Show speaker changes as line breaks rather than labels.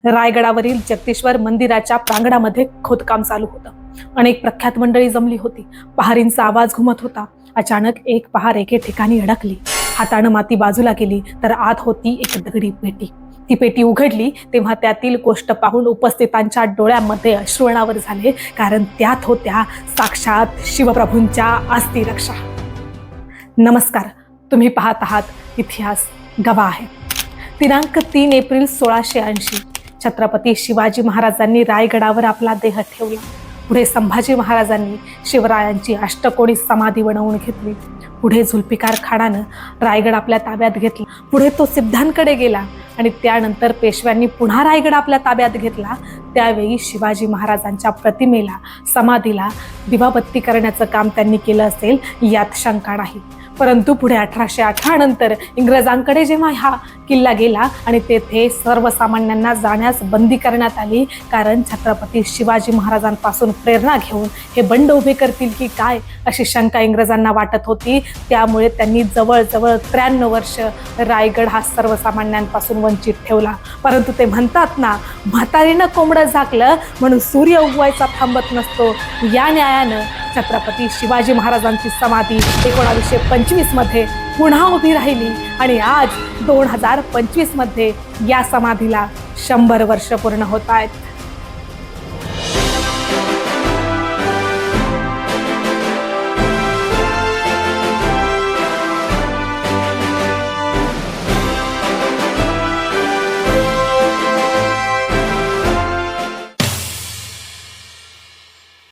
रायगडावरील जगदीश्वर मंदिराच्या प्रांगणामध्ये खोदकाम चालू होतं. अनेक प्रख्यात मंडळी जमली होती. पहारींचा आवाज घुमत होता. अचानक एक पहार एके ठिकाणी अडकली. हातानं माती बाजूला केली तर आत होती एक दगडी पेटी. ती पेटी उघडली तेव्हा त्यातील गोष्ट पाहून उपस्थितांच्या डोळ्यामध्ये अश्रू अनावर झाले, कारण त्यात होत्या साक्षात शिवप्रभूंच्या अस्थिरक्षा. नमस्कार, तुम्ही पाहत आहात इतिहास गवाह आहे. दिनांक 3 एप्रिल 1680 छत्रपती शिवाजी महाराजांनी रायगडावर आपला देह ठेवला. पुढे संभाजी महाराजांनी शिवरायांची अष्टकोनी समाधी बनवून घेतली. पुढे जुल्फिकार खानानं रायगड आपल्या ताब्यात घेतला. पुढे तो सिद्धांकडे गेला आणि त्यानंतर पेशव्यांनी पुन्हा रायगड आपल्या ताब्यात घेतला. त्यावेळी शिवाजी महाराजांच्या प्रतिमेला, समाधीला दिवाबत्ती करण्याचं काम त्यांनी केलं असेल यात शंका नाही. परंतु पुढे 1818 नंतर इंग्रजांकडे जेव्हा हा किल्ला गेला आणि तेथे सर्वसामान्यांना जाण्यास बंदी करण्यात आली, कारण छत्रपती शिवाजी महाराजांपासून प्रेरणा घेऊन हे बंड उभे करतील की काय अशी शंका इंग्रजांना वाटत होती. त्यामुळे त्यांनी जवळजवळ 93 वर्ष रायगड हा सर्वसामान्यांपासून वंचित ठेवला. परंतु ते म्हणतात ना, म्हातारीनं कोंबडं झाकलं म्हणून सूर्य उगवायचा थांबत नसतो. या न्यायानं छत्रपती शिवाजी महाराजांची समाधी 1925 मध्ये पुन्हा उभी राहिली आणि आज 2025 मध्ये या समाधीला 100 वर्ष पूर्ण होत आहेत.